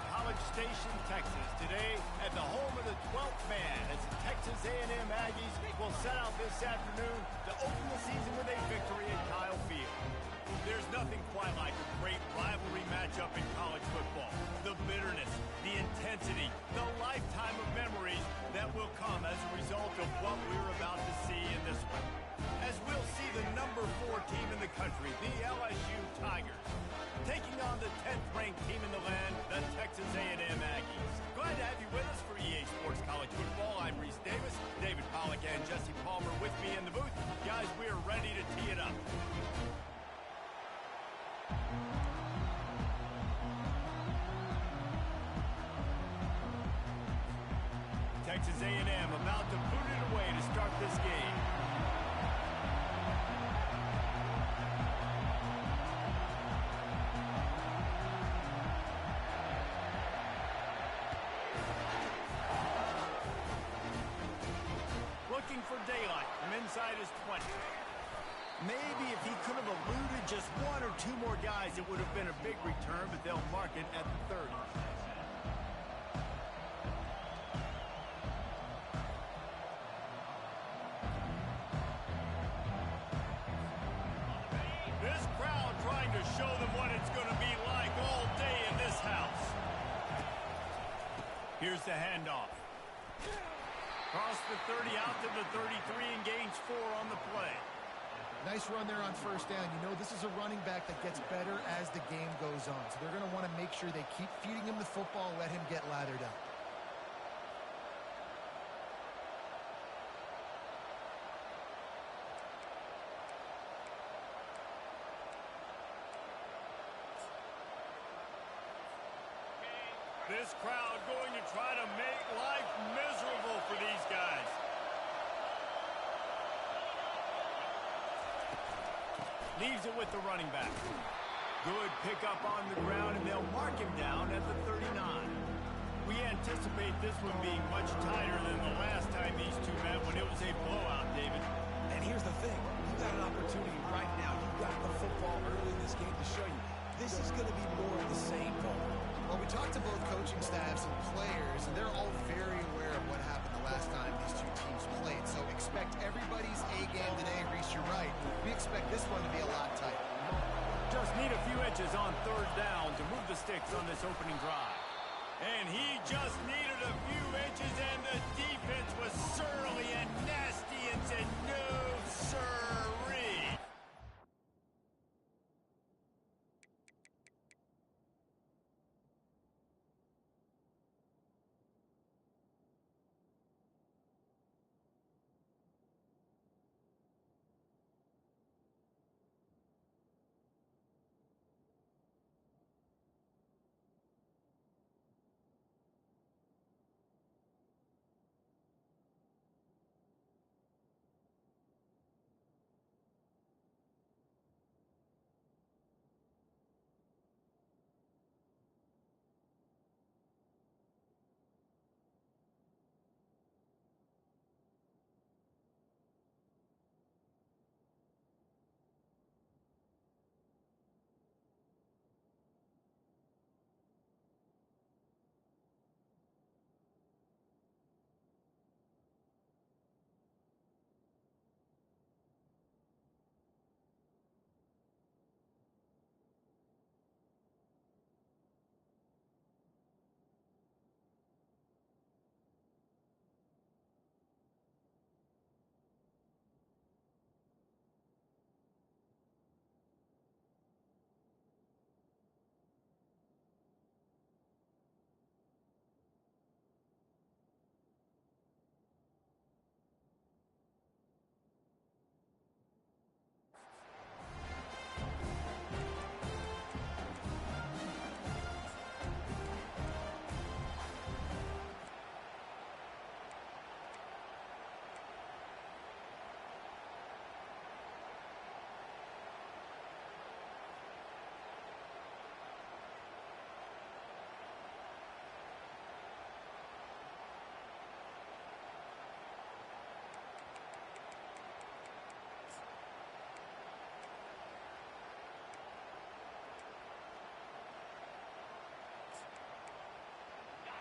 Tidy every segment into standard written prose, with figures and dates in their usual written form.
College Station, Texas, today at the home of the 12th man as the Texas A&M Aggies will set out this afternoon to open the season with a victory at Kyle Field. There's nothing quite like a great rivalry matchup in college football. The bitterness, the intensity, the lifetime of memories that will come as a result of what we're about to see in this one. As we'll see the number 4 team in the country, the LSU Tigers, taking on the 10th-ranked team in the land, the Texas A&M Aggies. Glad to have you with us for EA Sports College Football. I'm Reese Davis, David Pollack, and Jesse Palmer with me in the booth. Guys, we are ready to tee it up. Texas A&M about to boot it away to start this game. Looking for daylight from inside his 20. Maybe if he could have eluded just 1 or 2 more guys, it would have been a big return, but they'll mark it at the 30. This crowd trying to show them what it's going to be like all day in this house. Here's the handoff. Cross the 30 out to the 33 and gains 4 on the play. Nice run there on first down. You know, this is a running back that gets better as the game goes on. So they're going to want to make sure they keep feeding him the football, let him get lathered up. This crowd going to try to make life miserable for these guys. Leaves it with the running back. Good pickup on the ground, and they'll mark him down at the 39. We anticipate this one being much tighter than the last time these two met when it was a blowout, David. And here's the thing. You got an opportunity right now. You got the football early in this game to show you. This is going to be more of the same ball. Well, we talked to both coaching staffs and players, and they're all very aware of what happened the last time these two teams played. So expect everybody's A-game today. Reese, you're right. We expect this one to be a lot tighter. Just need a few inches on third down to move the sticks on this opening drive. And he just needed a few inches, and the defense was surly and nasty and said, no, sirree.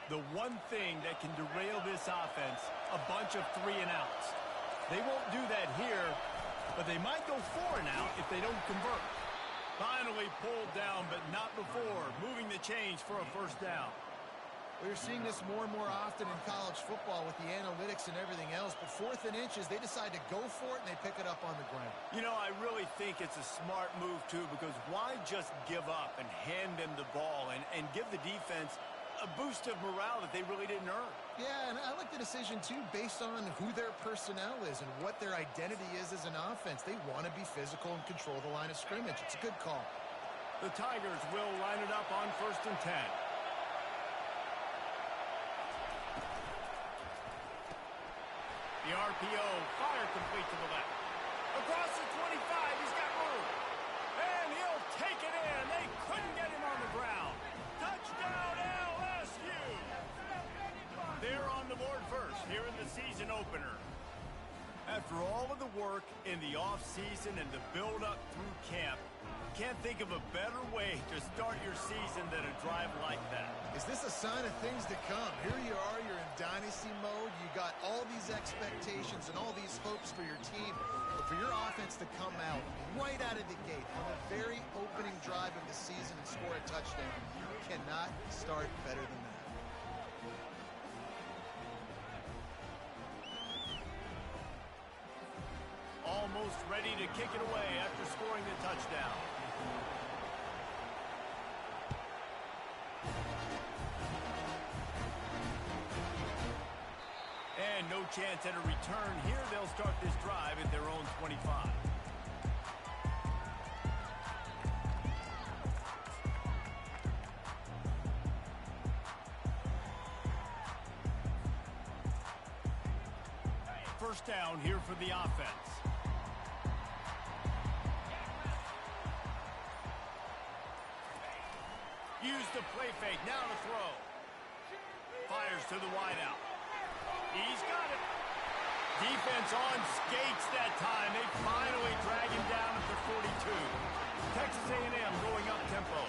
The one thing that can derail this offense, a bunch of 3-and-outs. They won't do that here, but they might go 4-and-out if they don't convert. Finally pulled down, but not before. Moving the chains for a first down. We're seeing this more and more often in college football with the analytics and everything else, but 4th and inches, they decide to go for it, and they pick it up on the ground. You know, I really think it's a smart move, too, because why just give up and hand them the ball and give the defense a boost of morale that they really didn't earn? Yeah, and I like the decision, too, based on who their personnel is and what their identity is as an offense. They want to be physical and control the line of scrimmage. It's a good call. The Tigers will line it up on 1st and 10. The RPO, fire complete to the left. Across the 25, he's got room. And he'll take it in. They couldn't get him on the ground. Touchdown, LSU! They're on the board first here in the season opener. After all of the work in the offseason and the build-up through camp, can't think of a better way to start your season than a drive like that. Is this a sign of things to come? Here you are, you're in dynasty mode. You got all these expectations and all these hopes for your team. But for your offense to come out right out of the gate on the very opening drive of the season and score a touchdown, you cannot start better than that. Almost ready to kick it away after scoring the touchdown. And no chance at a return here. They'll start this drive at their own 25. First down here for the offense. Use the play fake, now to throw. Fires to the wideout. He's got it. Defense on skates that time. They finally drag him down at the 42. Texas A&M going up tempo.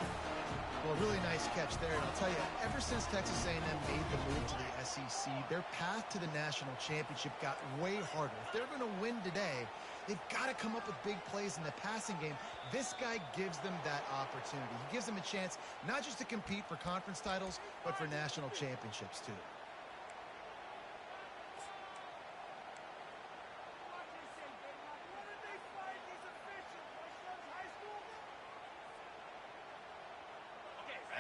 Well, really nice catch there. And I'll tell you, ever since Texas A&M made the move to the SEC, their path to the national championship got way harder. If they're going to win today, they've got to come up with big plays in the passing game. This guy gives them that opportunity. He gives them a chance not just to compete for conference titles, but for national championships, too.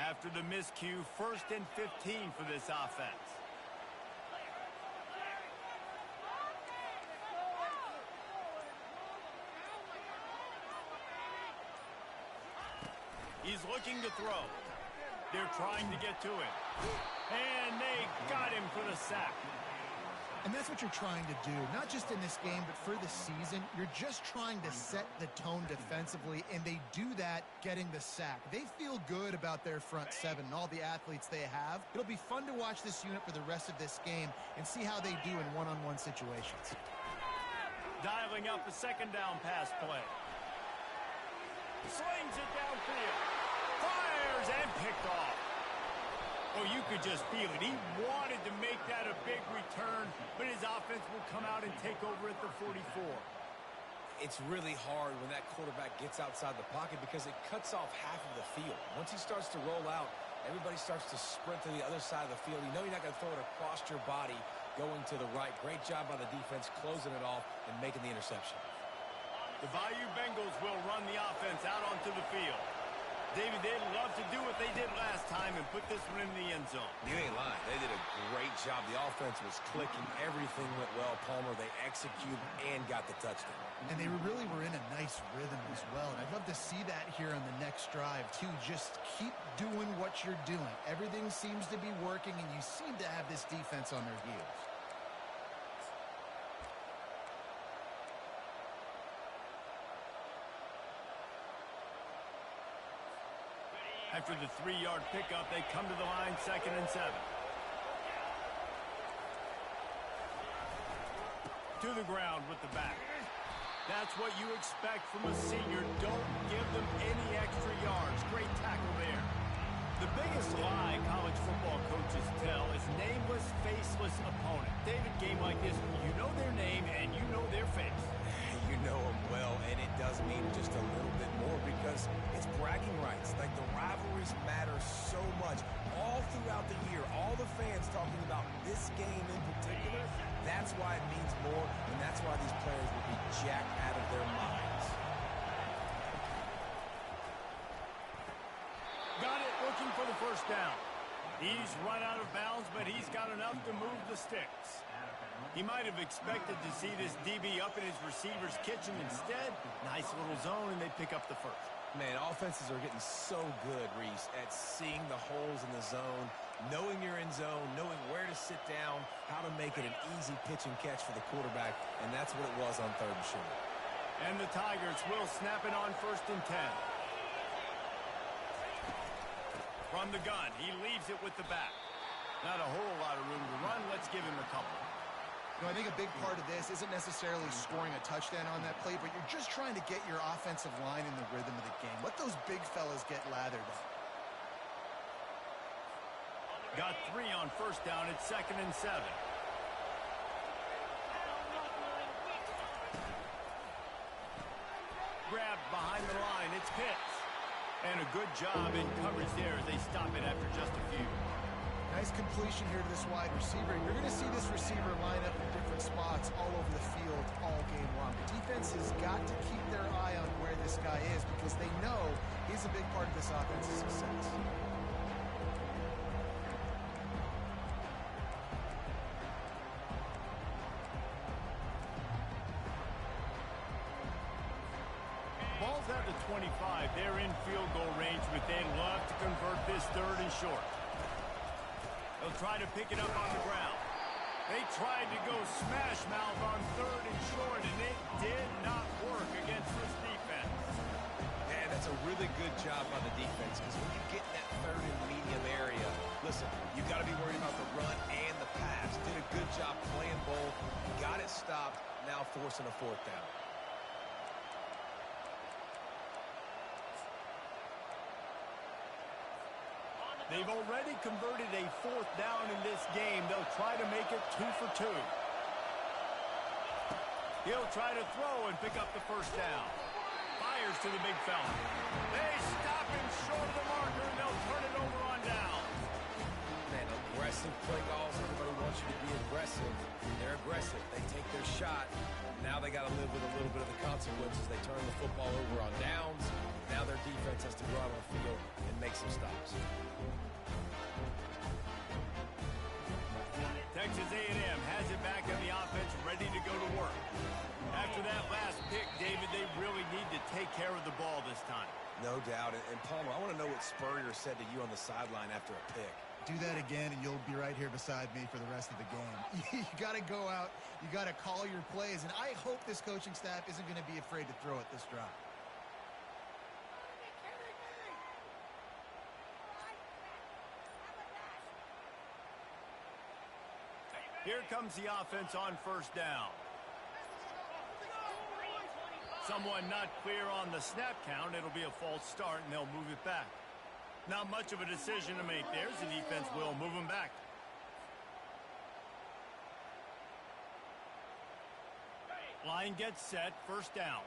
After the miscue, 1st and 15 for this offense. He's looking to throw. They're trying to get to him. And they got him for the sack. And that's what you're trying to do, not just in this game, but for the season. You're just trying to set the tone defensively, and they do that getting the sack. They feel good about their front seven and all the athletes they have. It'll be fun to watch this unit for the rest of this game and see how they do in one-on-one situations. Dialing up a second down pass play. Slings it downfield. Fires and picked off. Oh, you could just feel it. He wanted to make that a big return, but his offense will come out and take over at the 44. It's really hard when that quarterback gets outside the pocket because it cuts off half of the field. Once he starts to roll out, everybody starts to sprint to the other side of the field. You know you're not going to throw it across your body going to the right. Great job by the defense closing it off and making the interception. The Bayou Bengals will run the offense out onto the field. David, they'd love to do what they did last time and put this one in the end zone. You ain't lying. They did a great job. The offense was clicking. Everything went well, Palmer. They executed and got the touchdown. And they really were in a nice rhythm as well. And I'd love to see that here on the next drive, too. Just keep doing what you're doing. Everything seems to be working, and you seem to have this defense on their heels. After the 3-yard pickup, they come to the line 2nd and 7. To the ground with the back. That's what you expect from a senior. Don't give them any extra yards. Great tackle there. The biggest lie college football coaches tell much all throughout the year. All the fans talking about this game in particular. That's why it means more, and that's why these players will be jacked out of their minds. Got it, looking for the first down. He's run out of bounds, but he's got enough to move the sticks. He might have expected to see this DB up in his receiver's kitchen. Instead, nice little zone, and they pick up the first. Man, offenses are getting so good, Reese, at seeing the holes in the zone, knowing you're in zone, knowing where to sit down, how to make it an easy pitch and catch for the quarterback, and that's what it was on 3rd and short. And the Tigers will snap it on 1st and 10. From the gun, he leaves it with the back. Not a whole lot of room to run. Let's give him a couple. You know, I think a big part of this isn't necessarily scoring a touchdown on that play, but you're just trying to get your offensive line in the rhythm of the game. Let those big fellas get lathered up. Got 3 on 1st down. It's 2nd and 7. Grabbed behind the line. It's Pitts. And a good job in coverage there as they stop it after just a few. Nice completion here to this wide receiver. You're going to see this receiver line up in different spots all over the field all game long. The defense has got to keep their eye on where this guy is because they know he's a big part of this offense's success. Ball's at the 25. They're in field goal range, but they'd love to convert this 3rd and short. They'll try to pick it up on the ground. They tried to go smash mouth on 3rd and short, and it did not work against this defense. Man, that's a really good job by the defense because when you get in that 3rd and medium area, listen, you've got to be worried about the run and the pass. Did a good job playing both. Got it stopped. Now forcing a 4th down. They've already converted a 4th down in this game. They'll try to make it 2 for 2. He'll try to throw and pick up the 1st down. Fires to the big fella. They stop him short of the marker, and they'll turn it over on down. Man, aggressive play calls. Everybody wants you to be aggressive. They're aggressive. They take their shot. Now they got to live with a little bit of the consequences. They turn the football over on downs. Now their defense has to go out on the field and make some stops. Texas A&M has it back on the offense, ready to go to work. After that last pick, David, they really need to take care of the ball this time. No doubt. And Palmer, I want to know what Spurrier said to you on the sideline after a pick. Do that again, and you'll be right here beside me for the rest of the game. You got to go out. You got to call your plays, and I hope this coaching staff isn't going to be afraid to throw at this drive. Here comes the offense on 1st down. Someone not clear on the snap count. It'll be a false start, and they'll move it back. Not much of a decision to make there. The defense will move them back. Line gets set. 1st down.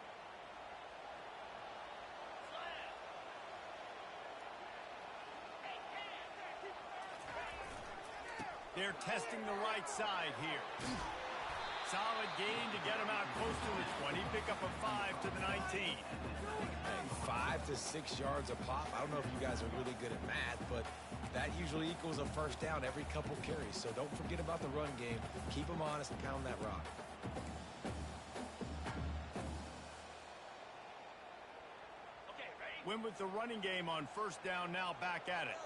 They're testing the right side here. Solid gain to get them out close to the 20. Pick up a 5 to the 19. 5 to 6 yards a pop. I don't know if you guys are really good at math, but that usually equals a 1st down every couple carries. So don't forget about the run game. Keep them honest and pound that rock. Win with the running game on 1st down, now back at it.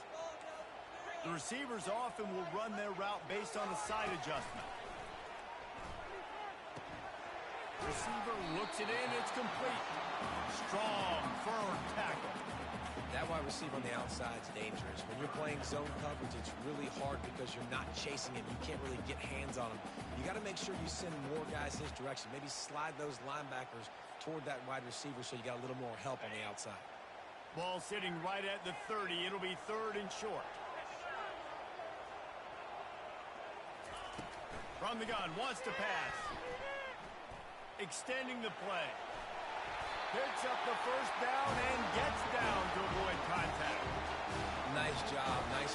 The receivers often will run their route based on a side adjustment. Receiver looks it in, it's complete. Strong, firm tackle. That wide receiver on the outside is dangerous. When you're playing zone coverage, it's really hard because you're not chasing him. You can't really get hands on him. You got to make sure you send more guys his direction. Maybe slide those linebackers toward that wide receiver so you got a little more help on the outside. Ball sitting right at the 30. It'll be 3rd and short. From the gun, wants to pass. Extending the play. Picks up the 1st down and gets down to avoid contact. Nice job. Nice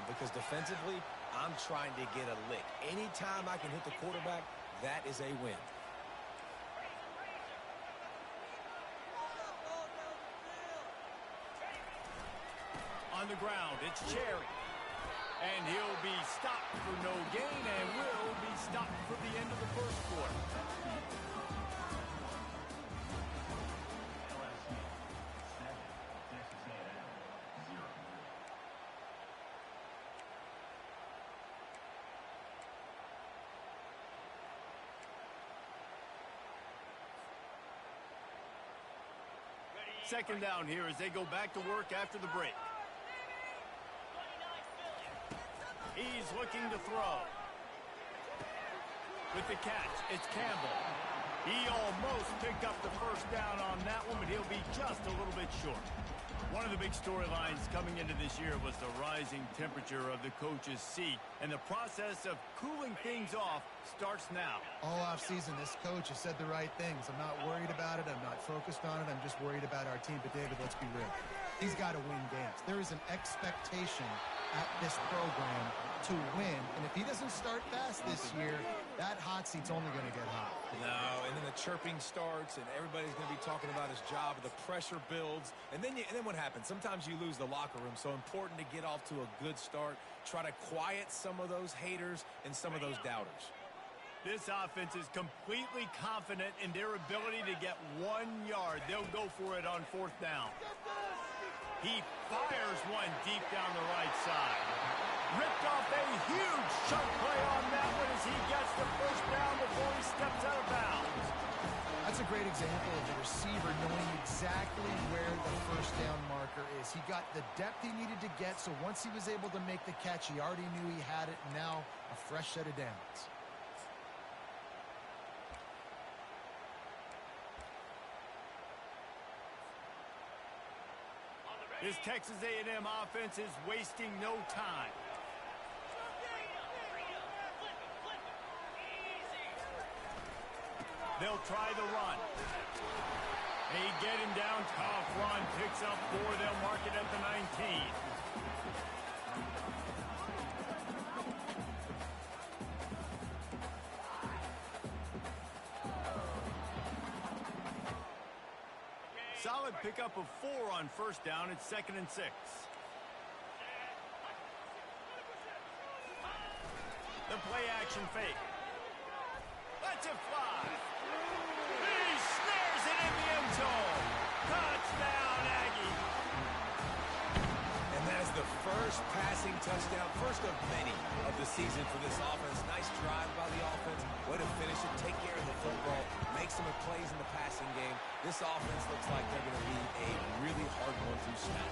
because defensively, I'm trying to get a lick. Anytime I can hit the quarterback, that is a win. On the ground, it's Cherry. And he'll be stopped for no gain and will be stopped for the end of the first quarter. Second down here as they go back to work after the break. He's looking to throw. With the catch, it's Campbell. He almost picked up the first down on that one, but he'll be just a little bit short. One of the big storylines coming into this year was the rising temperature of the coach's seat, and the process of cooling things off starts now. All offseason, this coach has said the right things. I'm not worried about it. I'm not focused on it. I'm just worried about our team. But, David, let's be real. He's got to win games. There is an expectation at this program to win. And if he doesn't start fast this year, that hot seat's only going to get hot. No, and then the chirping starts, and everybody's going to be talking about his job. The pressure builds, and then what happens? Sometimes you lose the locker room. So important to get off to a good start. Try to quiet some of those haters and some of those doubters. This offense is completely confident in their ability to get 1 yard. They'll go for it on fourth down. He fires one deep down the right side. Ripped off a huge chunk play on that one as he gets the first down before he steps out of bounds. That's a great example of the receiver knowing exactly where the first down marker is. He got the depth he needed to get, so once he was able to make the catch, he already knew he had it, and now a fresh set of downs. This Texas A&M offense is wasting no time. They'll try the run. They get him down. Tough run. Picks up 4. They'll mark it at the 19. Solid pickup of 4 on first down. It's 2nd and 6. The play action fake. Lets it fly. He snares it in the end zone. Touchdown, Aggie. And that is the first passing touchdown, first of many of the season for this offense. Nice drive by the offense. Way to finish it, take care of the football, make some plays in the passing game. This offense looks like they're going to be a really hard one to stop.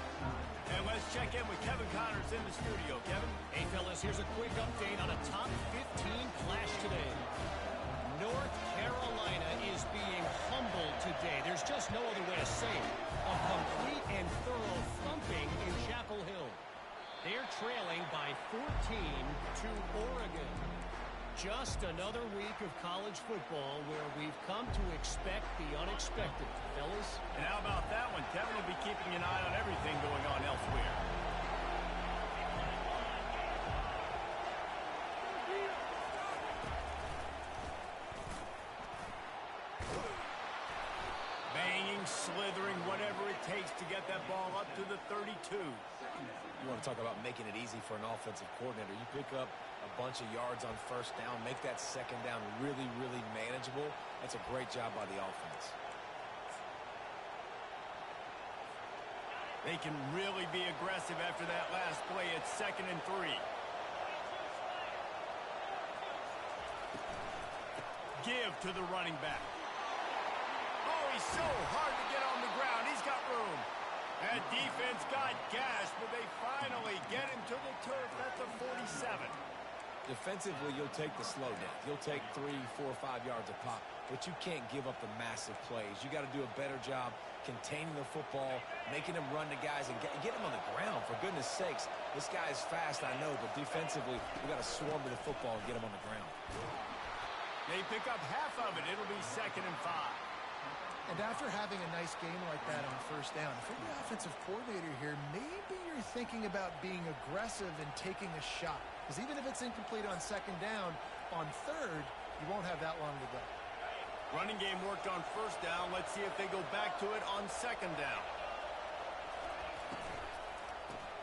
And let's check in with Kevin Connors in the studio. Kevin? Hey, fellas, here's a quick update on a top 15 clash today. North Carolina is being humbled today. There's just no other way to say it. A complete and thorough thumping in Chapel Hill. They're trailing by 14 to Oregon. Just another week of college football where we've come to expect the unexpected, fellas. And how about that one? Kevin will be keeping an eye on everything going on elsewhere. Banging, slithering, whatever it takes to get that ball up to the 32. You want to talk about making it easy for an offensive coordinator. You pick up a bunch of yards on first down, make that second down really, really manageable. That's a great job by the offense. They can really be aggressive after that last play. It's 2nd and 3. Give to the running back. Oh, he's so hard to get on the ground. He's got room. That defense got gashed, but they finally get him to the turf at the 47. Defensively, you'll take the slow down. You'll take 3, 4, 5 yards a pop, but you can't give up the massive plays. You got to do a better job containing the football, making them run to guys, and get them on the ground. For goodness sakes, this guy is fast, I know, but defensively, we got to swarm to the football and get him on the ground. They pick up half of it. It'll be 2nd and 5. And after having a nice game like that on first down, if you're the offensive coordinator here, maybe you're thinking about being aggressive and taking a shot. Because even if it's incomplete on second down, on third, you won't have that long to go. Running game worked on first down. Let's see if they go back to it on second down.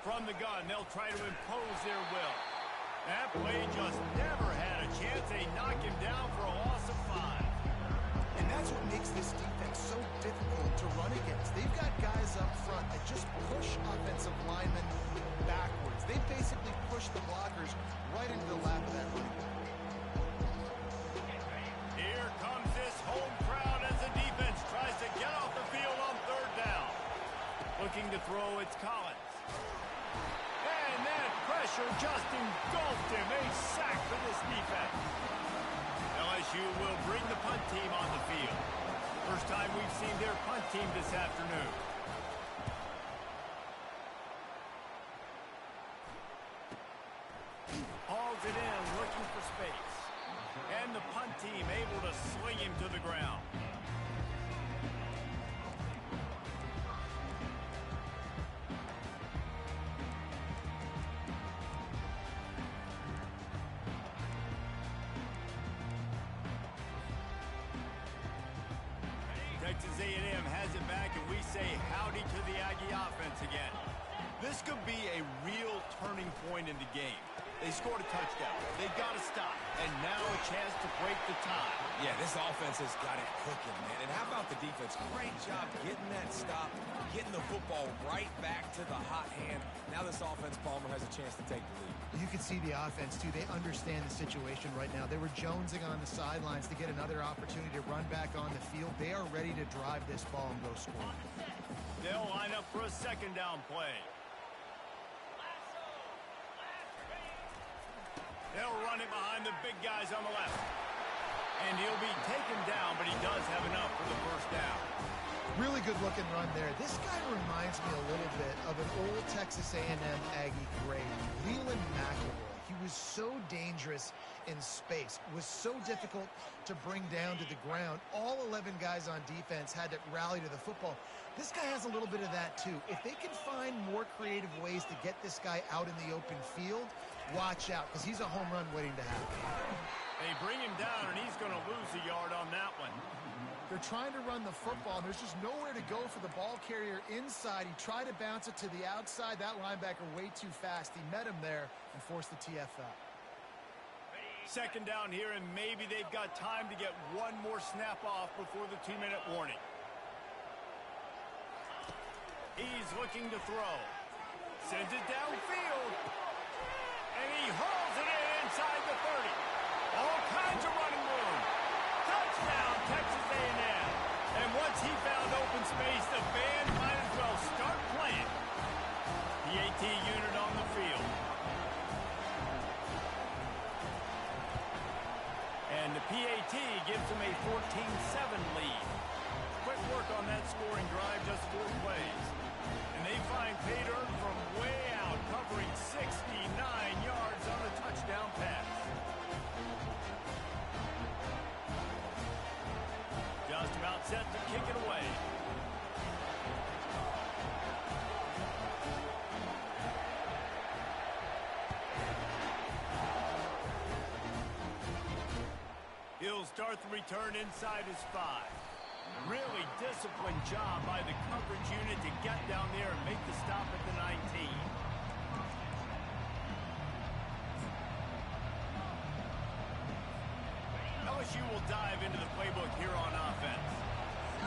From the gun, they'll try to impose their will. That play just never had a chance. They knock him down for a loss of 5. And that's what makes this defense so difficult to run against. They've got guys up front that just push offensive linemen backwards. They basically push the blockers right into the lap of that running back. Here comes this home crowd as the defense tries to get off the field on third down. Looking to throw, it's Collins. And that pressure just engulfed him. A sack for this defense. LSU will bring the punt team on the field. First time we've seen their punt team this afternoon. Hauls it in, looking for space. And the punt team able to sling him to the ground. Texas A&M has it back, and we say howdy to the Aggie offense again. This could be a real turning point in the game. They scored a touchdown. They got to stop. And now a chance to break the tie. Yeah, this offense has got it cooking, man. And how about the defense? Great job getting that stop, getting the football right back to the hot hand. Now this offense, Palmer, has a chance to take the lead. You can see the offense, too. They understand the situation right now. They were jonesing on the sidelines to get another opportunity to run back on the field. They are ready to drive this ball and go score. They'll line up for a second down play. They'll run it behind the big guys on the left. And he'll be taken down, but he does have enough for the first down. Really good looking run there. This guy reminds me a little bit of an old Texas A&M Aggie great, Leland McElroy. He was so dangerous in space, was so difficult to bring down to the ground. All 11 guys on defense had to rally to the football. This guy has a little bit of that too. If they can find more creative ways to get this guy out in the open field, watch out, because he's a home run waiting to happen. They bring him down, and he's going to lose a yard on that one. They're trying to run the football, and there's just nowhere to go for the ball carrier inside. He tried to bounce it to the outside. That linebacker way too fast. He met him there and forced the TFL. Second down here, and maybe they've got time to get one more snap off before the 2-minute warning. He's looking to throw. Sends it downfield. And he hurls it in inside the 30. All kinds of running room. Touchdown, Texas A&M. And once he found open space, the band might as well start playing. PAT unit on the field. And the PAT gives them a 14-7 lead. Quick work on that scoring drive, just 4 plays. And they find pay dirt from way out, covering 69 yards on a touchdown pass. Just about set to kick it away. He'll start the return inside his 5. Really disciplined job by the coverage unit to get down there and make the stop at the 19. LSU will dive into the playbook here on offense.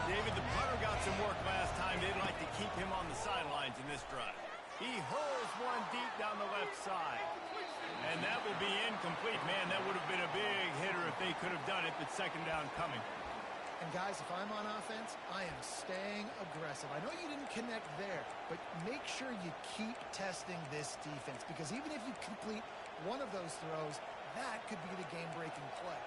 David, the punter got some work last time. They'd like to keep him on the sidelines in this drive. He hurls one deep down the left side. And that will be incomplete. Man, that would have been a big hitter if they could have done it, but second down coming. And guys, if I'm on offense, I am staying aggressive. I know you didn't connect there, but make sure you keep testing this defense, because even if you complete one of those throws, that could be the game-breaking play.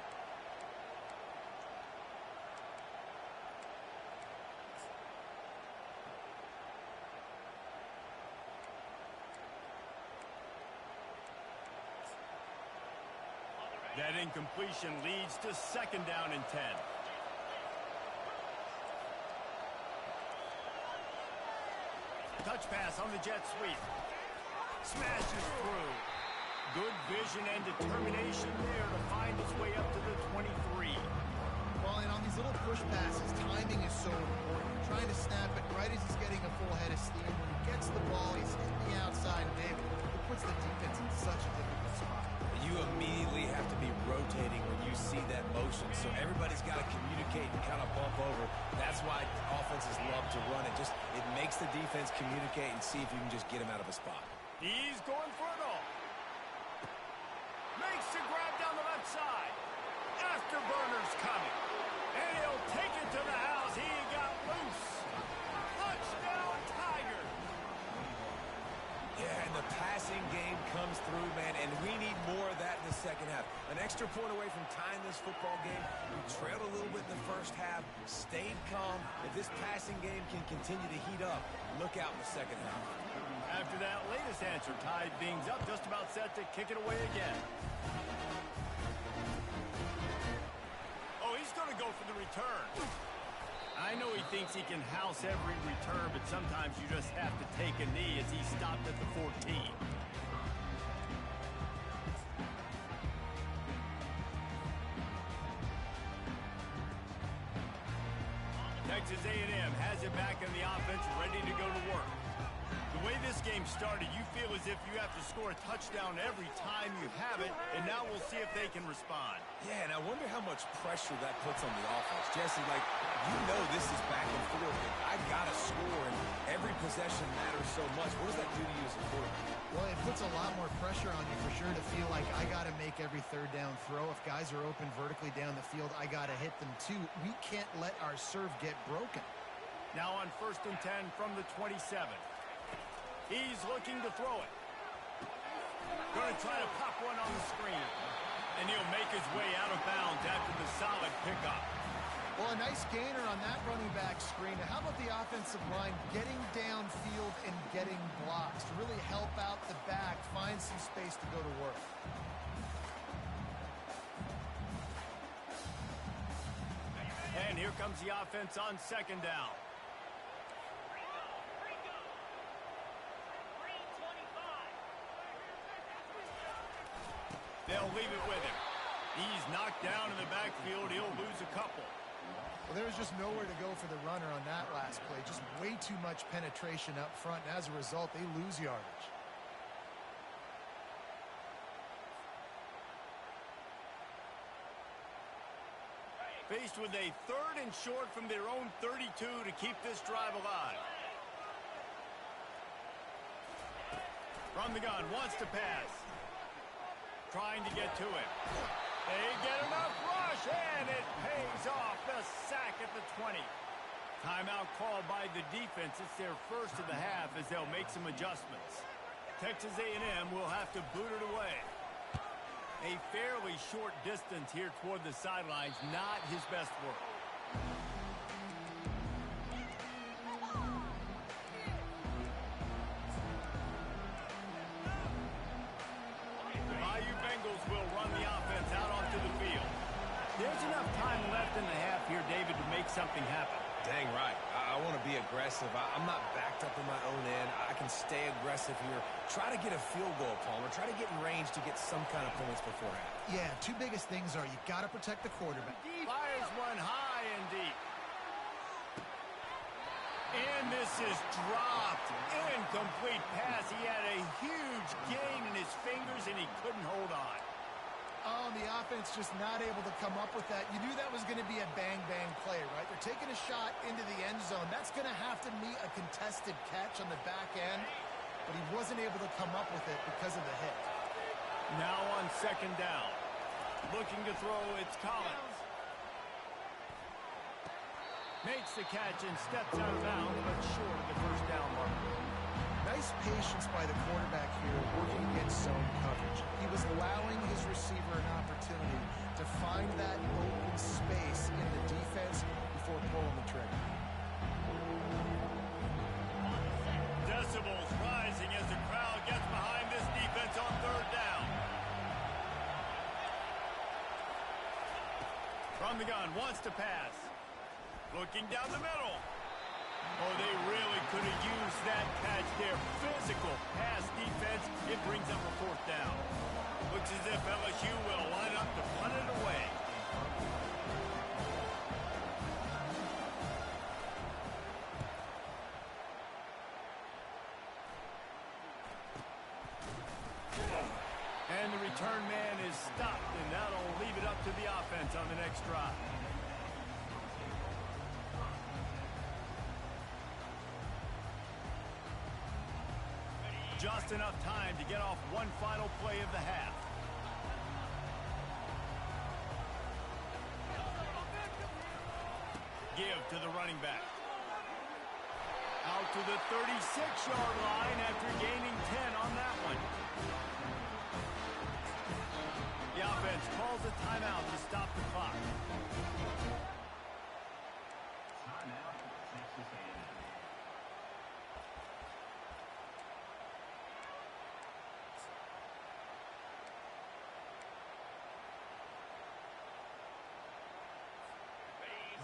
That incompletion leads to second down and 10. Touch pass on the jet sweep. Smashes through. Good vision and determination there to find his way up to the 23. Well, and on these little push passes, timing is so important. Trying to snap it right as he's getting a full head of steam. When he gets the ball, he's hitting the outside, and David, it puts the defense in such a difficult spot. You immediately have to be rotating when you see that motion, so everybody's got to communicate and kind of bump over. That's why offenses love to run it. It makes the defense communicate and see if you can just get him out of a spot. He's going for it all. Makes the grab down the left side. Afterburner's coming. And he'll take it to the house. He got loose. Touchdown, Tiger. Yeah, and the passing game comes through, man, and we need more of that in the second half. An extra point away from tying this football game. We trailed a little bit in the first half, stayed calm. If this passing game can continue to heat up, look out in the second half. After that latest answer, tied things up, just about set to kick it away again. Oh, he's going to go for the return. I know he thinks he can house every return, but sometimes you just have to take a knee as he stopped at the 14. Texas A&M has it back in the offense, ready to go to work. The way this game started, you feel as if you have to score a touchdown every time you have it, and now we'll see if they can respond. Yeah, and I wonder how much pressure that puts on the offense. Jesse, like, you know this is back and forth, and I got to score, and every possession matters so much. What does that do to you as a quarterback? Well, it puts a lot more pressure on you for sure to feel like I got to make every third down throw. If guys are open vertically down the field, I got to hit them too. We can't let our serve get broken. Now on 1st and 10 from the 27. He's looking to throw it. Going to try to pop one on the screen. And he'll make his way out of bounds after the solid pickup. Well, a nice gainer on that running back screen. Now, how about the offensive line getting downfield and getting blocks to really help out the back, find some space to go to work? And here comes the offense on 2nd down. They'll leave it with him. He's knocked down in the backfield. He'll lose a couple. Well, there was just nowhere to go for the runner on that last play. Just way too much penetration up front, and as a result, they lose yardage. Faced with a 3rd and short from their own 32 to keep this drive alive. From the gun, wants to pass. Trying to get to it. They get enough rush, and it pays off. The sack at the 20. Timeout called by the defense. It's their first of the half as they'll make some adjustments. Texas A&M will have to boot it away. A fairly short distance here toward the sidelines. Not his best work. Will run the offense out onto the field. There's enough time left in the half here, David, to make something happen. Dang right. I want to be aggressive. I'm not backed up in my own end. I can stay aggressive here. Try to get a field goal, Palmer. Try to get in range to get some kind of points beforehand. Yeah, two biggest things are you got to protect the quarterback. Fires one high and deep. And this is dropped. Incomplete pass. He had a huge gain in his fingers, and he couldn't hold on. Oh, and the offense just not able to come up with that. You knew that was going to be a bang-bang play, right? They're taking a shot into the end zone. That's going to have to meet a contested catch on the back end, but he wasn't able to come up with it because of the hit. Now on 2nd down. Looking to throw, it's Collins. Makes the catch and steps out of bounds, but short of the 1st down mark. Nice patience by the quarterback here working against zone coverage. He was allowing his receiver an opportunity to find that open space in the defense before pulling the trigger. Decibels rising as the crowd gets behind this defense on 3rd down. From the gun, wants to pass. Looking down the middle. Oh, they really could have used that catch there. Physical pass defense. It brings up a fourth down. Looks as if LSU will line up to punt it away. And the return man is stopped, and that'll leave it up to the offense on the next drive. Just enough time to get off one final play of the half. Give to the running back. Out to the 36-yard line after gaining 10 on that one. The offense calls a timeout to stop the clock.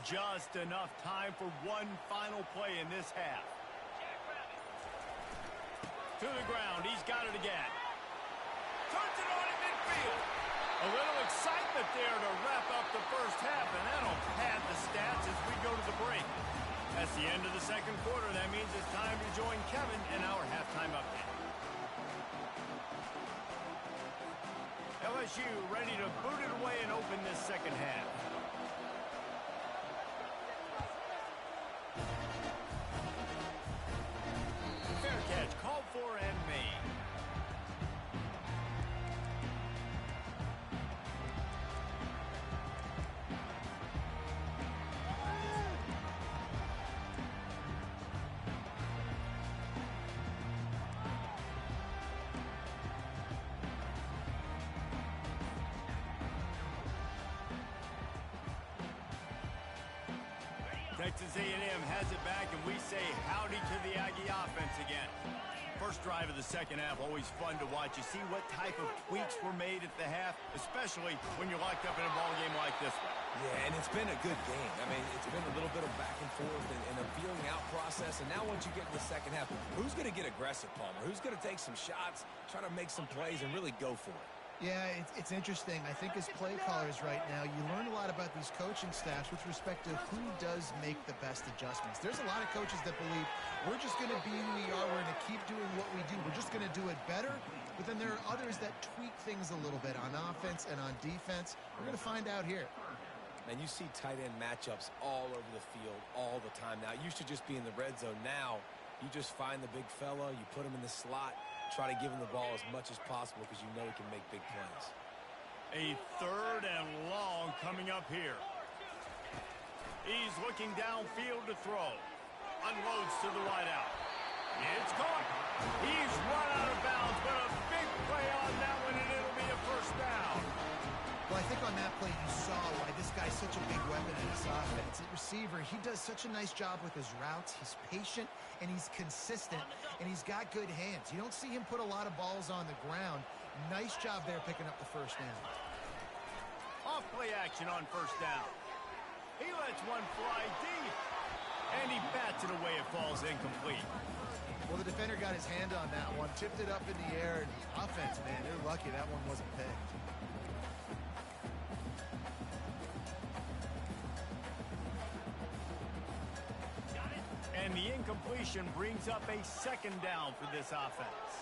Just enough time for one final play in this half. To the ground. He's got it again. Turns it on in midfield. A little excitement there to wrap up the first half, and that'll pad the stats as we go to the break. That's the end of the second quarter. That means it's time to join Kevin in our halftime update. LSU ready to boot it away and open this second half. Fair catch called for and made. Texas A&M has it back, and we say howdy to the Aggie offense again. First drive of the second half, always fun to watch. You see what type of tweaks were made at the half, especially when you're locked up in a ball game like this one. Yeah, and it's been a good game. I mean, it's been a little bit of back and forth and a feeling out process. And now once you get in the second half, who's going to get aggressive, Palmer? Who's going to take some shots, try to make some plays, and really go for it? Yeah, it's interesting. I think as play callers right now, you learn a lot about these coaching staffs with respect to who does make the best adjustments. There's a lot of coaches that believe we're just going to be who we are. We're going to keep doing what we do. We're just going to do it better. But then there are others that tweak things a little bit on offense and on defense. We're going to find out here. And you see tight end matchups all over the field all the time now. It used to just be in the red zone. Now you just find the big fella, you put him in the slot, try to give him the ball as much as possible because you know he can make big plays. A third and long coming up here. He's looking downfield to throw. Unloads to the wideout. It's caught. He's run out of bounds, but a big play on that one, and it'll be a first down. Well, I think on that play you saw why this guy's such a big weapon in this offense. At receiver, he does such a nice job with his routes. He's patient, and he's consistent, and he's got good hands. You don't see him put a lot of balls on the ground. Nice job there picking up the first down. Off play action on first down. He lets one fly deep, and he bats it away. It falls incomplete. Well, the defender got his hand on that one, tipped it up in the air, and offense, man, they're lucky that one wasn't picked. And the incompletion brings up a second down for this offense.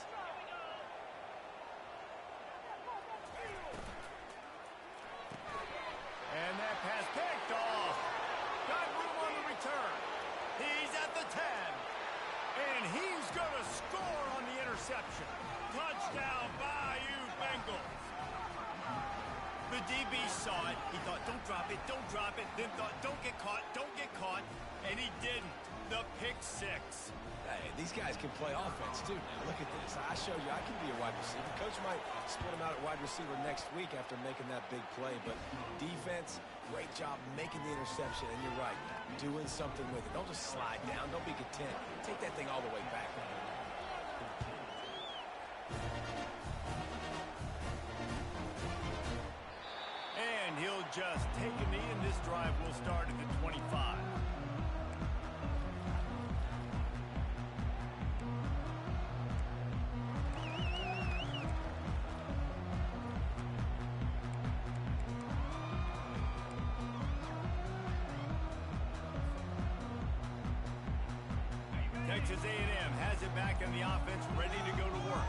And that pass picked off. Got room on the return. He's at the 10. And he's going to score on the interception. Touchdown, Bayou Bengals. The DB saw it. He thought, don't drop it, don't drop it. Then thought, don't get caught, don't get caught. And he didn't. The pick six. Hey, these guys can play offense, too. Now, look at this. I showed you I can be a wide receiver. Coach might split him out at wide receiver next week after making that big play. But defense, great job making the interception. And you're right, doing something with it. Don't just slide down. Don't be content. Take that thing all the way back. And he'll just take a knee, and this drive will start at the 25. Texas A&M has it back in the offense, ready to go to work.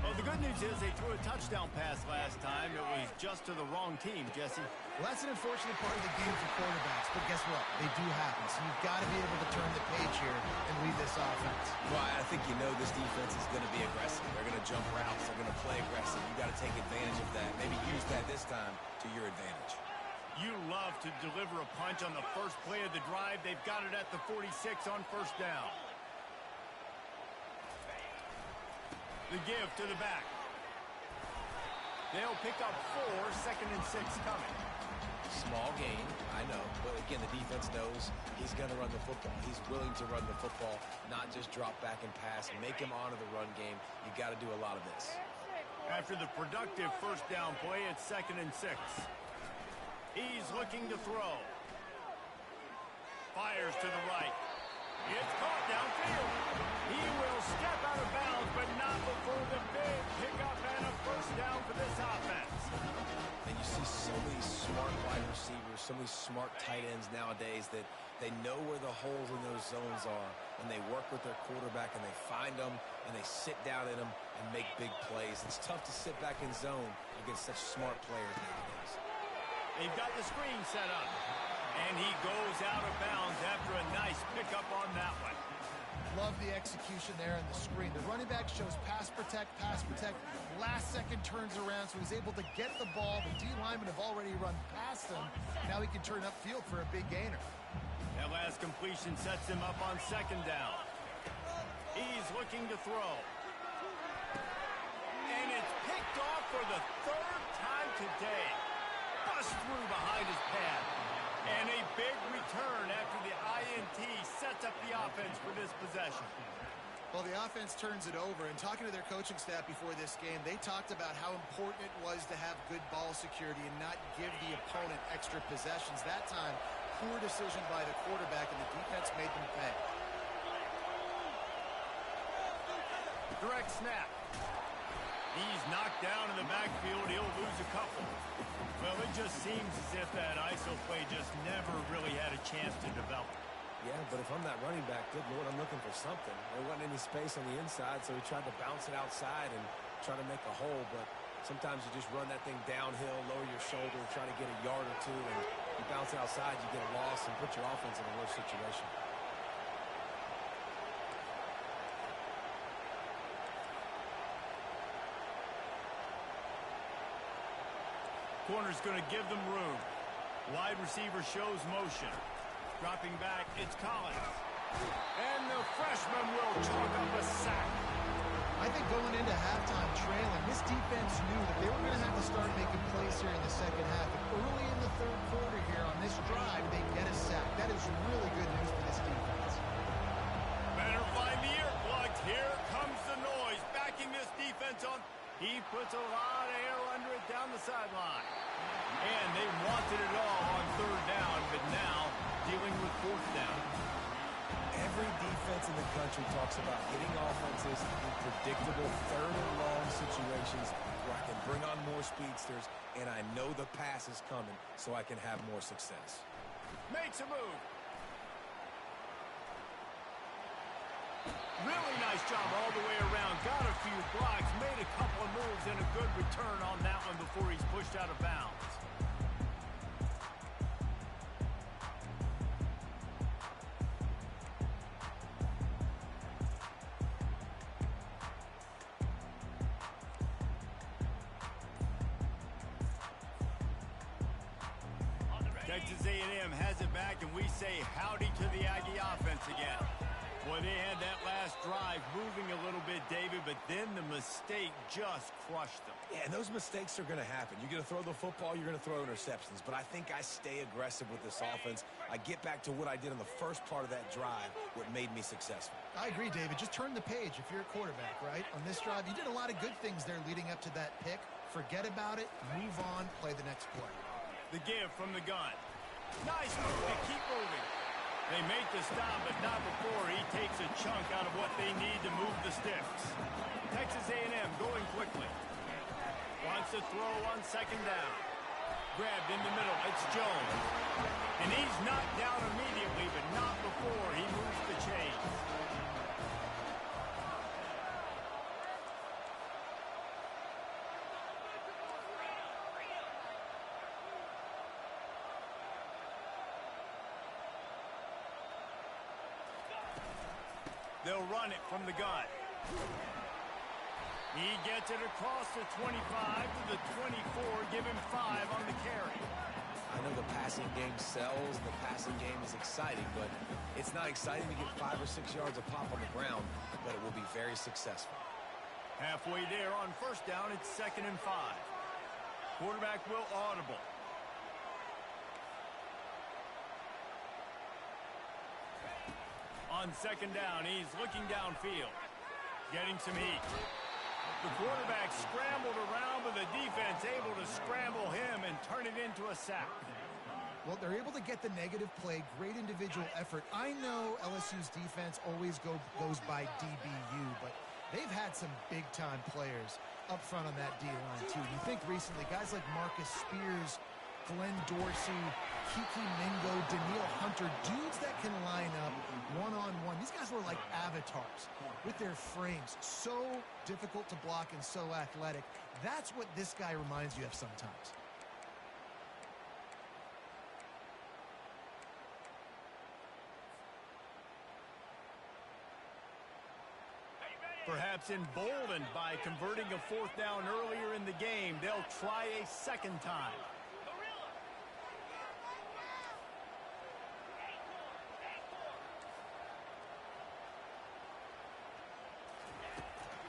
Well, the good news is they threw a touchdown pass last time. It was just to the wrong team, Jesse. Well, that's an unfortunate part of the game for quarterbacks, but guess what? They do happen, so you've got to be able to turn the page here and lead this offense. Well, I think you know this defense is going to be aggressive. They're going to jump routes. They're going to play aggressive. You got to take advantage of that. Maybe use that this time to your advantage. You love to deliver a punch on the first play of the drive. They've got it at the 46 on first down. The give to the back. They'll pick up 4, 2nd and 6 coming. Small gain, I know. But again, the defense knows he's going to run the football. He's willing to run the football, not just drop back and pass. Make him honor the run game. You got to do a lot of this. After the productive first down play, it's 2nd and 6. He's looking to throw. Fires to the right. It's caught downfield. He will step out of bounds, but not before the big pickup and a first down for this offense. And you see so many smart wide receivers, so many smart tight ends nowadays that they know where the holes in those zones are, and they work with their quarterback, and they find them, and they sit down in them and make big plays. It's tough to sit back in zone against such smart players nowadays. They've got the screen set up. And he goes out of bounds after a nice pickup on that one. Love the execution there on the screen. The running back shows pass protect, last second turns around, so he's able to get the ball. The D linemen have already run past him. Now he can turn upfield for a big gainer. That last completion sets him up on 2nd down. He's looking to throw. And it's picked off for the 3rd time today. Bust through behind his pad. And a big return after the INT sets up the offense for this possession. Well, the offense turns it over, and talking to their coaching staff before this game, they talked about how important it was to have good ball security and not give the opponent extra possessions. That time, poor decision by the quarterback, and the defense made them pay. Direct snap. He's knocked down in the backfield. He'll lose a couple. Well, it just seems as if that ISO play just never really had a chance to develop. Yeah, but if I'm that running back, good Lord, I'm looking for something. There wasn't any space on the inside, so he tried to bounce it outside and try to make a hole. But sometimes you just run that thing downhill, lower your shoulder, try to get a yard or two, and you bounce it outside, you get a loss and put your offense in a worse situation. Corner's going to give them room. Wide receiver shows motion. Dropping back, it's Collins. And the freshman will chalk up a sack. I think going into halftime trailing, this defense knew that they were going to have to start making plays here in the second half. And early in the 3rd quarter here on this drive, they get a sack. That is really good news for this defense. Better find the earplugs. Here comes the noise. Backing this defense on. He puts a lot of air under it down the sideline. And they wanted it all on 3rd down, but now dealing with 4th down. Every defense in the country talks about hitting offenses in predictable 3rd and long situations where I can bring on more speedsters, and I know the pass is coming, so I can have more success. Makes a move. Really nice job all the way around. Got a few blocks, made a couple of moves, and a good return on that one before he's pushed out of bounds. Texas A&M has it back, and we say howdy to the Aggie offense again. Boy, they had that last drive moving a little bit, David, but then the mistake just crushed them. Yeah, and those mistakes are going to happen. You're going to throw the football, you're going to throw interceptions, but I think I stay aggressive with this offense. I get back to what I did in the first part of that drive, what made me successful. I agree, David. Just turn the page if you're a quarterback, right? On this drive, you did a lot of good things there leading up to that pick. Forget about it, move on, play the next play. The give from the gun. Nice move to keep moving. They make the stop, but not before he takes a chunk out of what they need to move the sticks. Texas A&M going quickly. Wants to throw on 2nd down. Grabbed in the middle. It's Jones. And he's knocked down immediately, but not before he moves the chains. They'll run it from the gun. He gets it across the 25 to the 24, give him 5 on the carry. I know the passing game sells, and the passing game is exciting, but it's not exciting to get 5 or 6 yards of pop on the ground, but it will be very successful. Halfway there on first down, it's 2nd and 5. Quarterback will audible. On 2nd down, he's looking downfield, getting some heat. The quarterback scrambled around, but the defense able to scramble him and turn it into a sack. Well, they're able to get the negative play, great individual effort. I know LSU's defense always goes by DBU, but they've had some big-time players up front on that D-line, too. You think recently, guys like Marcus Spears, Glenn Dorsey, Kiki Mingo, Daniil Hunter, dudes that can line up one-on-one. These guys were like avatars with their frames. So difficult to block and so athletic. That's what this guy reminds you of sometimes. Perhaps emboldened by converting a 4th down earlier in the game, they'll try a 2nd time.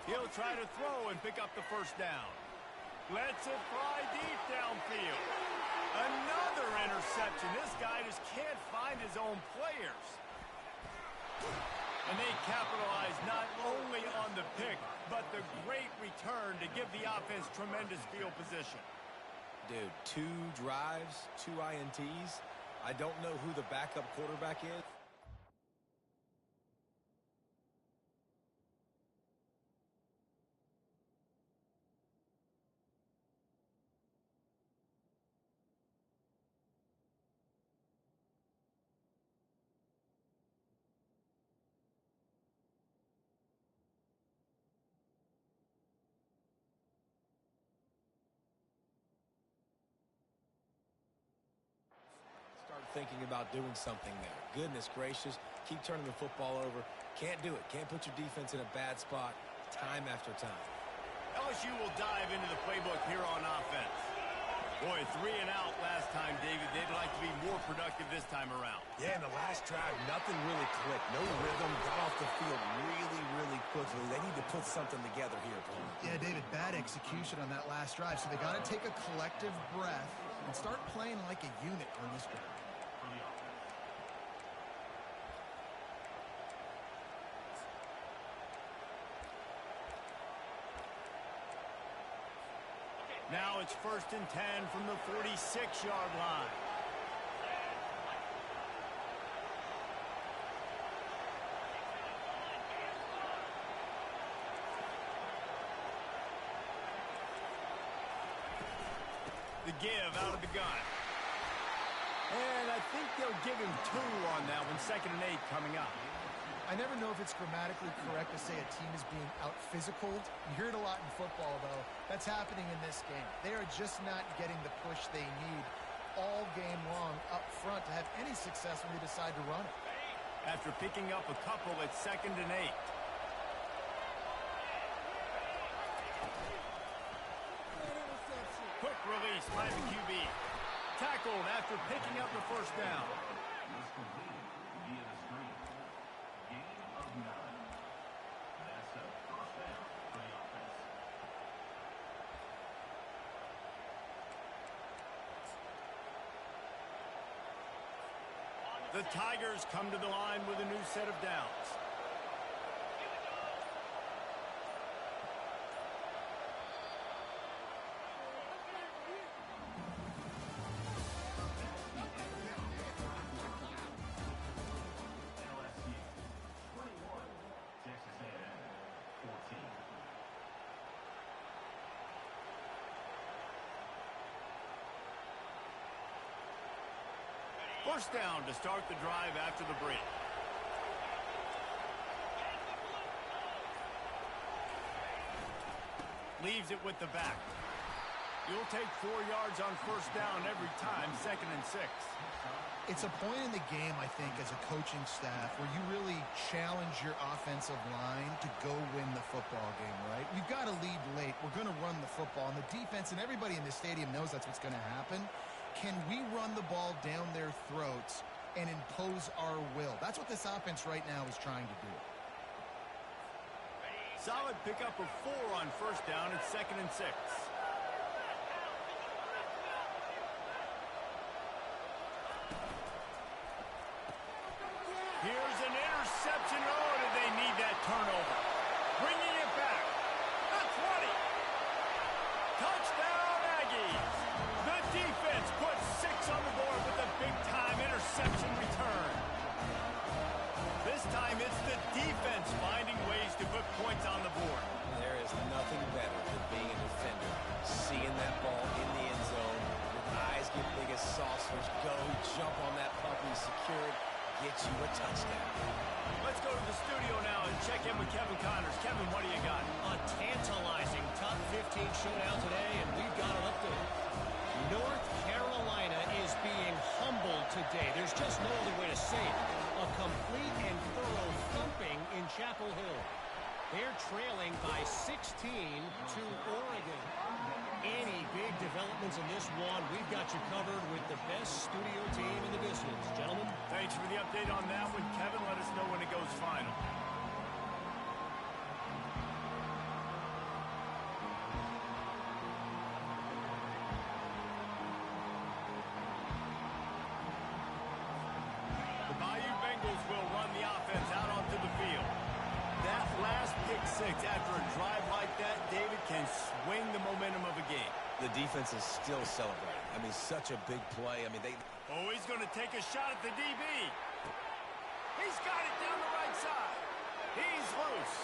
He'll try to throw and pick up the 1st down. Lets it fly deep downfield. Another interception. This guy just can't find his own players. And they capitalize not only on the pick, but the great return to give the offense tremendous field position. Dude, 2 drives, 2 INTs. I don't know who the backup quarterback is. Thinking about doing something there. Goodness gracious, keep turning the football over. Can't do it. Can't put your defense in a bad spot time after time. LSU will dive into the playbook here on offense. Boy, 3 and out last time, David. They'd like to be more productive this time around. Yeah, in the last drive, nothing really clicked. No rhythm. Got off the field really quickly. They need to put something together here, Paul. Yeah, David, bad execution on that last drive. So they got to take a collective breath and start playing like a unit on this drive. Now it's 1st and 10 from the 46-yard line. The give out of the gun. And I think they'll give him 2 on that one. 2nd and 8 coming up. I never know if it's grammatically correct to say a team is being out-physicaled. You hear it a lot in football, though. That's happening in this game. They are just not getting the push they need all game long up front to have any success when they decide to run it. After picking up a couple, it's 2nd and 8. Quick release by the QB. Tackled after picking up the 1st down. The Tigers come to the line with a new set of downs. First down to start the drive after the break. Leaves it with the back. You'll take 4 yards on first down every time, 2nd and 6. It's a point in the game, I think, as a coaching staff where you really challenge your offensive line to go win the football game, right? We've got to lead late. We're going to run the football. And the defense and everybody in the stadium knows that's what's going to happen. Can we run the ball down their throats and impose our will? That's what this offense right now is trying to do. Solid pickup of 4 on first down and 2nd and 6. Here's an interception. Oh, did they need that turnover? Bringing it back. The 20. Touchdown, Aggies. The defense puts 6 on the board with a big-time interception return. This time it's the defense finding ways to put points on the board. There is nothing better than being a defender, seeing that ball in the end zone, your eyes get big as saucers, go, jump on that puppy, secure it, get you a touchdown. Let's go to the studio now and check in with Kevin Connors. Kevin, what do you got? A tantalizing top 15 showdown today, and we've got an update. North Carolina is being humbled today. There's just no other way to say it. A complete and thorough thumping in Chapel Hill. They're trailing by 16 to Oregon. Any big developments in this one, we've got you covered with the best studio team in the business. Gentlemen. Thanks for the update on that one. Kevin, let us know when it goes final. The Bayou Bengals will run the offense out onto the field. That last pick 6 after a drive like that, David, can swing the momentum of a game. The defense is still celebrating. I mean, such a big play. I mean, Oh, he's going to take a shot at the DB. He's got it down the right side. He's loose.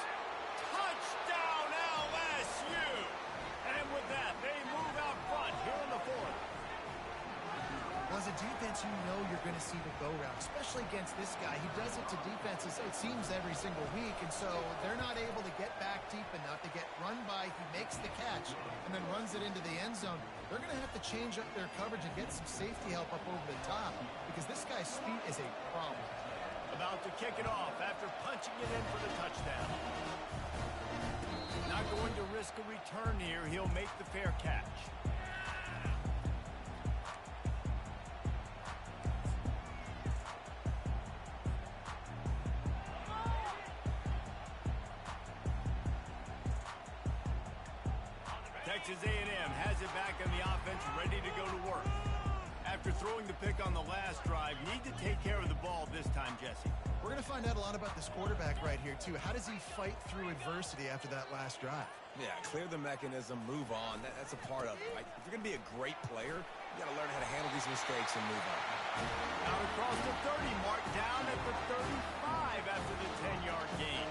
Touchdown, LSU. And with that, they move out front here in the 4th. Well, as a defense, you know you're going to see the go route, especially against this guy. He does it to defenses, it seems, every single week, and so they're not able to get back deep enough to get run by. He makes the catch and then runs it into the end zone. They're going to have to change up their coverage and get some safety help up over the top because this guy's speed is a problem. About to kick it off after punching it in for the touchdown. Not going to risk a return here. He'll make the fair catch. Texas A&M has it back on the offense, ready to go to work. After throwing the pick on the last drive, need to take care of the ball this time, Jesse. We're going to find out a lot about this quarterback right here, too. How does he fight through adversity after that last drive? Yeah, clear the mechanism, move on. That's a part of it, right? If you're going to be a great player, you got to learn how to handle these mistakes and move on. Out across the 30, mark down at the 35 after the 10-yard gain.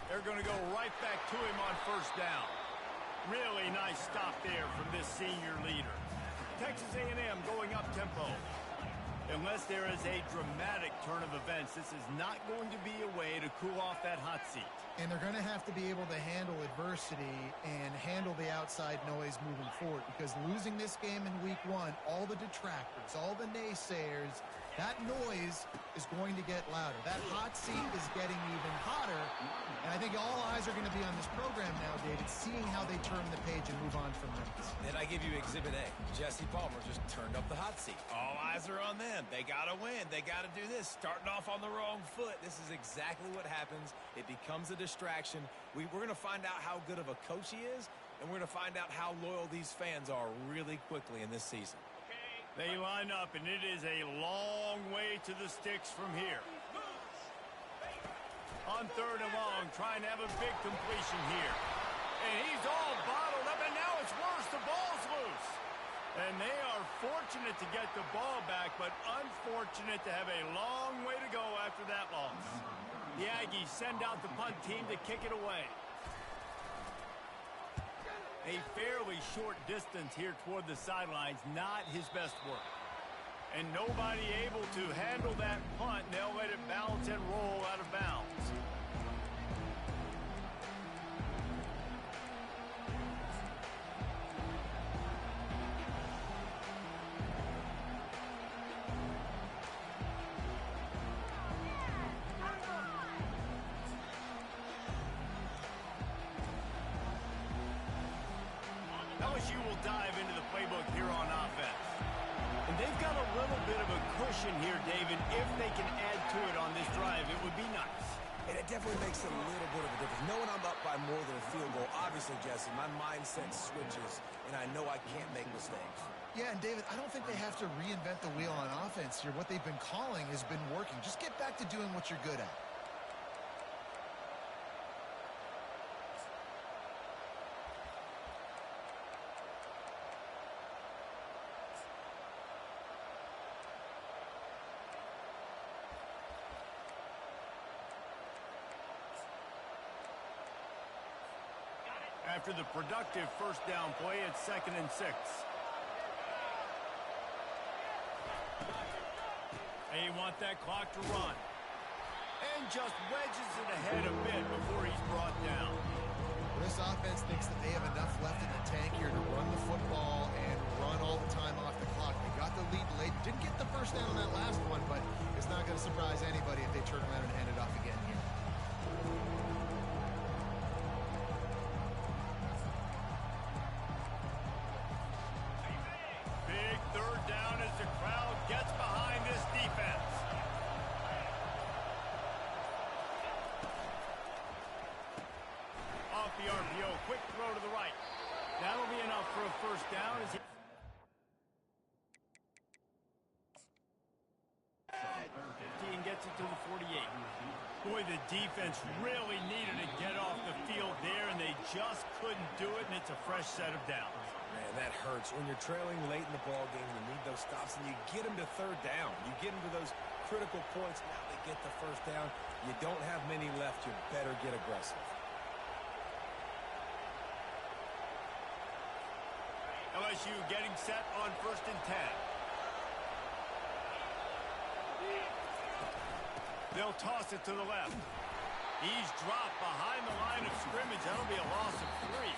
They're going to go right back to him on first down. Really nice stop there from this senior leader. Texas A&M going up tempo. Unless there is a dramatic turn of events, this is not going to be a way to cool off that hot seat. And they're going to have to be able to handle adversity and handle the outside noise moving forward because losing this game in week 1, all the detractors, all the naysayers, that noise is going to get louder. That hot seat is getting even hotter. And I think all eyes are going to be on this program now, David, seeing how they turn the page and move on from this. Then I give you Exhibit A. Jesse Palmer just turned up the hot seat. All eyes are on them. They got to win. They got to do this. Starting off on the wrong foot. This is exactly what happens. It becomes a distraction. We're going to find out how good of a coach he is, and we're going to find out how loyal these fans are really quickly in this season. They line up, and it is a long way to the sticks from here. On 3rd and long, trying to have a big completion here. And he's all bottled up, and now it's worse. The ball's loose. And they are fortunate to get the ball back, but unfortunate to have a long way to go after that loss. The Aggies send out the punt team to kick it away. A fairly short distance here toward the sidelines, not his best work. And nobody able to handle that punt. They'll let it bounce and roll out of bounds. LSU will dive into the playbook here on offense. And they've got a little bit of a cushion here, David. If they can add to it on this drive, it would be nice. And it definitely makes a little bit of a difference. Knowing I'm up by more than a field goal, obviously, Jesse, my mindset switches, and I know I can't make mistakes. Yeah, and David, I don't think they have to reinvent the wheel on offense here. What they've been calling has been working. Just get back to doing what you're good at. After the productive first down play, it's 2nd and 6. They want that clock to run. And just wedges it ahead a bit before he's brought down. Well, this offense thinks that they have enough left in the tank here to run the football and run all the time off the clock. They got the lead late. Didn't get the first down on that last one, but it's not going to surprise anybody if they turn around and hand it off again here. Big third down as the crowd gets behind this defense. Off the RPO, quick throw to the right. That'll be enough for a first down as he... and gets it to the 48. Boy, the defense really needed to get off the field there, and they just couldn't do it, and it's a fresh set of downs. Man, that hurts. When you're trailing late in the ball game, you need those stops, and you get them to third down. You get them to those critical points. Now they get the first down. You don't have many left. You better get aggressive. LSU getting set on 1st and 10. They'll toss it to the left. He's dropped behind the line of scrimmage. That'll be a loss of 3.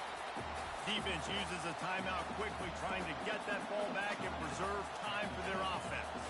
Defense uses a timeout quickly, trying to get that ball back and preserve time for their offense.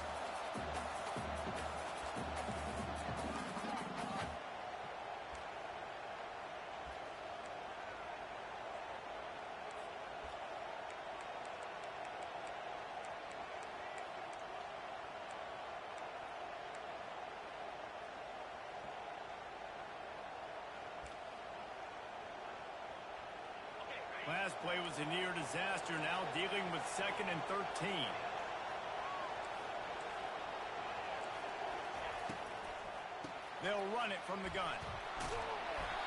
Last play was a near disaster, now dealing with 2nd and 13. They'll run it from the gun.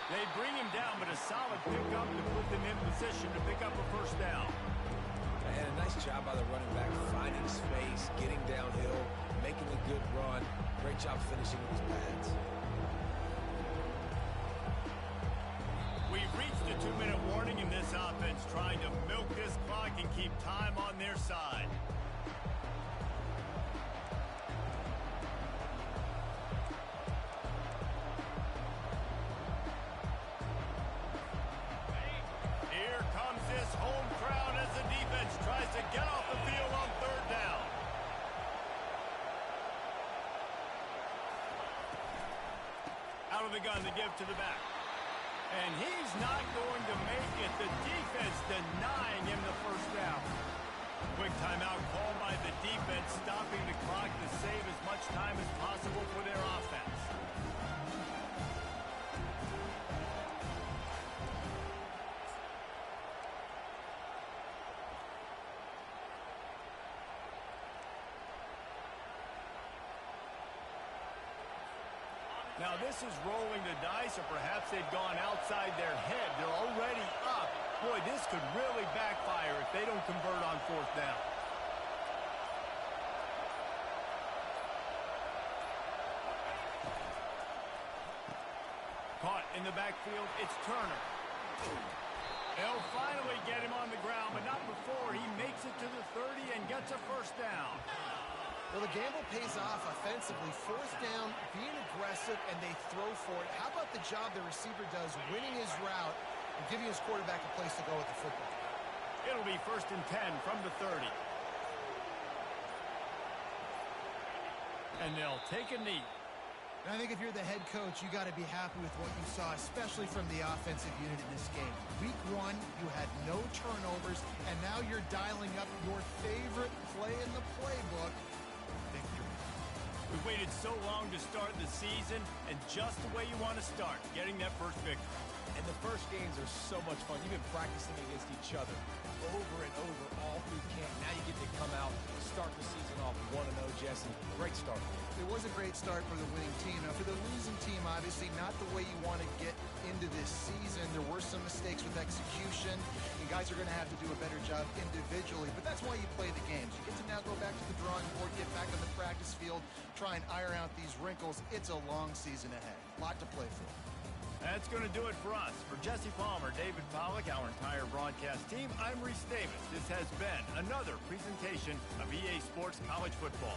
They bring him down, but a solid pickup to put them in position to pick up a first down. And a nice job by the running back, finding space, getting downhill, making a good run. Great job finishing with his pads. We've reached the 2-minute warning in this offense, trying to milk this clock and keep time on their side. Here comes this home crowd as the defense tries to get off the field on 3rd down. Out of the gun to give to the back. And he's not going to make it. The defense denying him the first down. Quick timeout called by the defense, stopping the clock to save as much time as possible for their offense. Now this is rolling the dice, or perhaps they've gone outside their head. They're already up. Boy, this could really backfire if they don't convert on 4th down. Caught in the backfield, it's Turner. They'll finally get him on the ground, but not before he makes it to the 30 and gets a first down. Well, the gamble pays off offensively. 4th down, being aggressive, and they throw for it. How about the job the receiver does, winning his route and giving his quarterback a place to go with the football? It'll be 1st and 10 from the 30. And they'll take a knee. And I think if you're the head coach, you got to be happy with what you saw, especially from the offensive unit in this game. Week 1, you had no turnovers, and now you're dialing up your favorite play in the playbook, victory. We waited so long to start the season, and just the way you want to start, getting that first victory. And the first games are so much fun. You've been practicing against each other over and over all through camp. Now you get to come out and start the season off 1-0, Jesse. Great start. It was a great start for the winning team. Now, for the losing team, obviously not the way you want to get into this season. There were some mistakes with execution, and guys are going to have to do a better job individually. But that's why you play the games. You get to now go back to the drawing board, get back on the practice field, try and iron out these wrinkles. It's a long season ahead. A lot to play for. That's going to do it for us. For Jesse Palmer, David Pollack, our entire broadcast team, I'm Reese Davis. This has been another presentation of EA Sports College Football.